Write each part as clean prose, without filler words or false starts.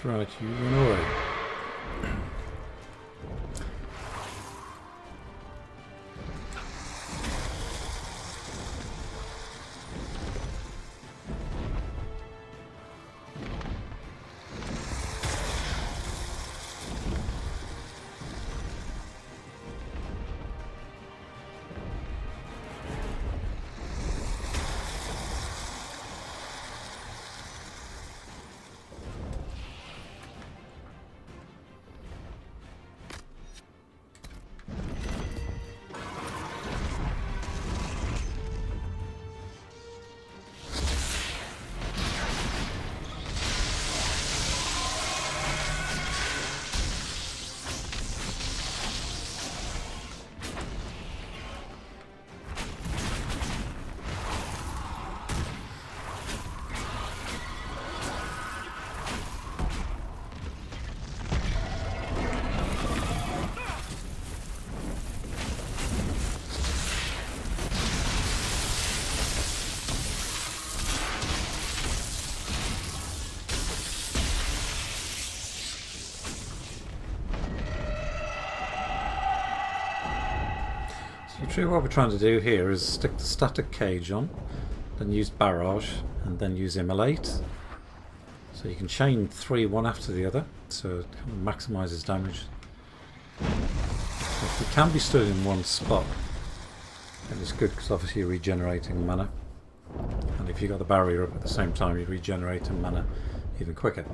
right, you run away. What we're trying to do here is stick the static cage on, then use barrage, and then use immolate. So you can chain 3 one after the other, so it kind of maximises damage. If you can be stood in one spot, then it's good because obviously you're regenerating mana. And if you've got the barrier up at the same time, you're regenerating mana even quicker.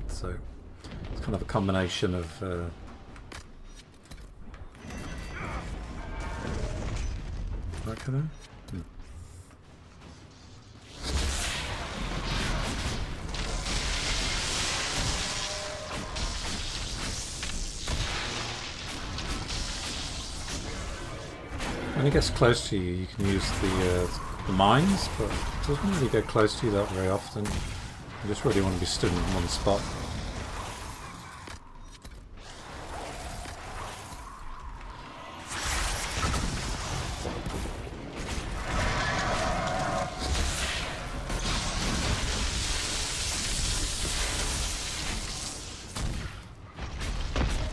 So it's kind of a combination of can I? When it gets close to you, you can use the mines, but it doesn't really get close to you that very often. You just really want to be stood in one spot.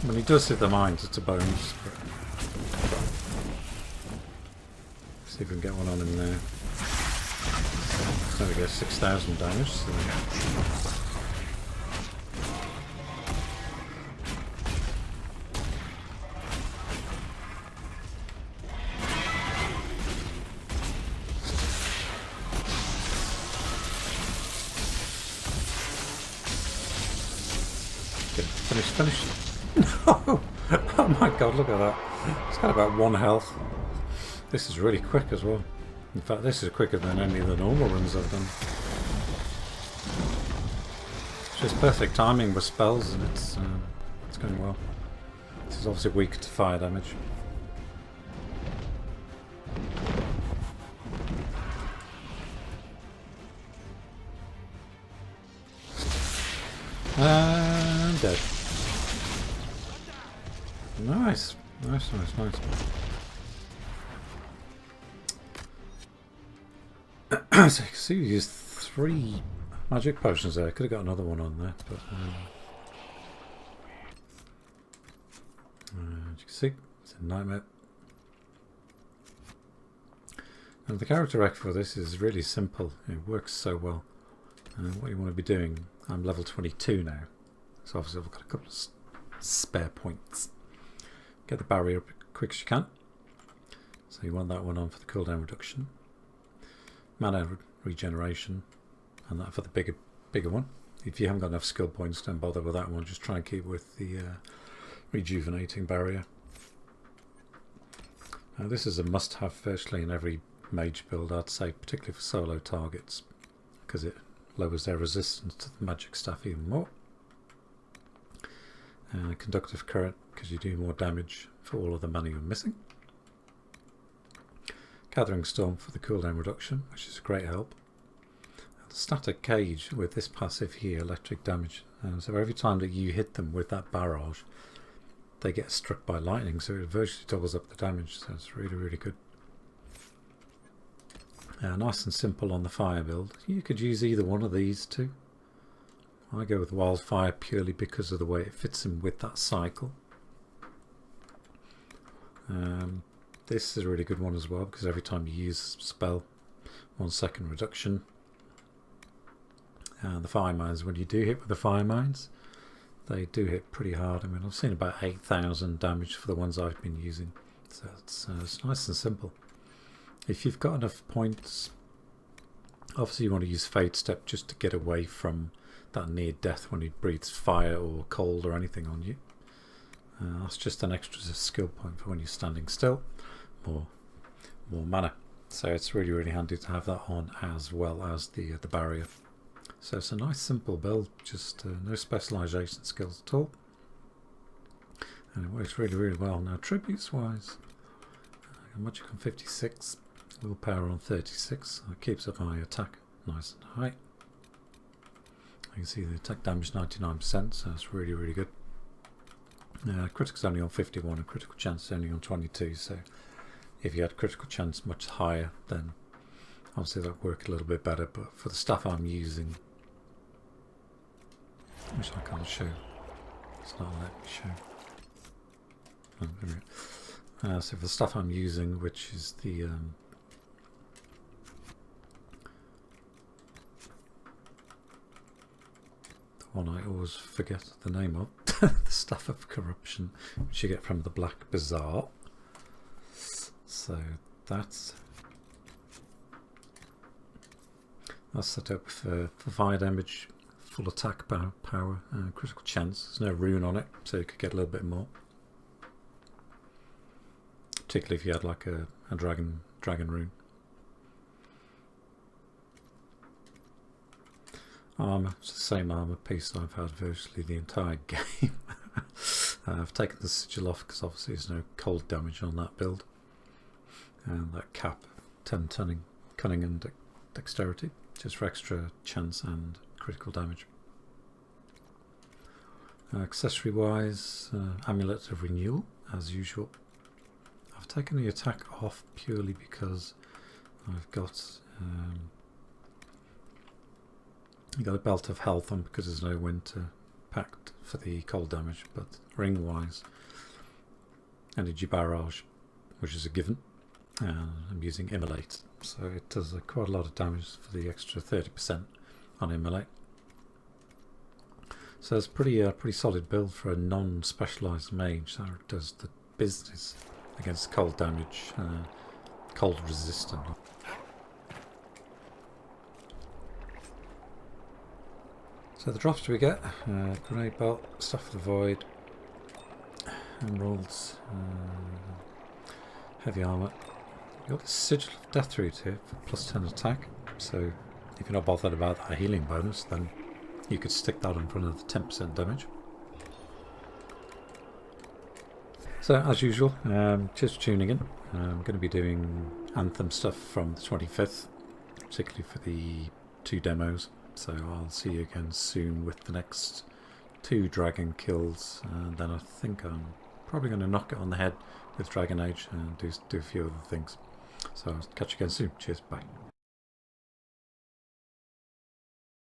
When he does hit the mines, it's a bonus. But see if we can get one on him there. There we go, 6,000 damage. So. Okay, finish. Oh my god, look at that. It's got about 1 health. This is really quick as well. In fact, this is quicker than any of the normal runs I've done. It's just perfect timing with spells, and it's going well. This is obviously weak to fire damage. And dead. Nice. Nice. So you can see we used 3 magic potions there. Could have got another one on that, but as you can see, it's a nightmare. And the character rec for this is really simple. It works so well. What you want to be doing, I'm level 22 now, so obviously I've got a couple of spare points. Get the barrier up as quick as you can. So you want that one on for the cooldown reduction. Mana regeneration, and that for the bigger one. If you haven't got enough skill points, don't bother with that one. Just try and keep with the rejuvenating barrier. Now this is a must-have virtually in every mage build, I'd say, particularly for solo targets, because it lowers their resistance to the magic staff even more. Conductive current, because you do more damage for all of the mana you're missing. Gathering Storm for the cooldown reduction, which is a great help. And the static cage with this passive here, electric damage. So every time that you hit them with that barrage, they get struck by lightning, so it virtually doubles up the damage. So it's really, really good. Nice and simple on the fire build. You could use either one of these two, I go with Wildfire purely because of the way it fits in with that cycle. This is a really good one as well, because every time you use a spell, 1 second reduction. And the Fire Mines, when you do hit with the Fire Mines, they do hit pretty hard. I mean, I've seen about 8,000 damage for the ones I've been using. So it's nice and simple. If you've got enough points, obviously you want to use Fade Step just to get away from that near death when he breathes fire or cold or anything on you. That's just an extra skill point for when you're standing still. More mana. So it's really, really handy to have that on as well as the barrier. So it's a nice simple build, just no specialization skills at all. And it works really, really well. Now tributes wise, magic on 56, willpower on 36. That keeps up my attack nice and high. You can see the attack damage 99%, so that's really, really good. Critical's only on 51 and critical chance is only on 22, so if you had critical chance much higher, then obviously that would work a little bit better. But for the stuff I'm using, which I can't show, it's not letting me show. Oh, there we go. So for the stuff I'm using, which is the one I always forget the name of, the Staff of Corruption, which you get from the Black Bazaar. So that's set up for fire damage, full attack power, critical chance. There's no rune on it, so you could get a little bit more. Particularly if you had like a dragon rune. Armour, it's the same armour piece I've had virtually the entire game. I've taken the sigil off because obviously there's no cold damage on that build. And that cap, 10 cunning and dexterity, just for extra chance and critical damage. Accessory wise, Amulet of Renewal as usual. I've taken the attack off purely because I've got a Belt of Health on because there's no Winter Pact for the cold damage, but ring wise, Energy Barrage, which is a given, and I'm using Immolate, so it does quite a lot of damage for the extra 30% on Immolate. So it's pretty solid build for a non-specialised mage, so it does the business against cold damage, cold resistant. So the drops we get, Grenade Belt, Staff of the Void, Emeralds, Heavy Armour. You've got the Sigil of Deathroot here for plus 10 attack, so if you're not bothered about that healing bonus, then you could stick that in front of the 10% damage. So as usual, just for tuning in, I'm going to be doing Anthem stuff from the 25th, particularly for the 2 demos. So I'll see you again soon with the next 2 dragon kills, and then I think I'm probably going to knock it on the head with Dragon Age and do a few other things. So I'll catch you again soon. Cheers, bye.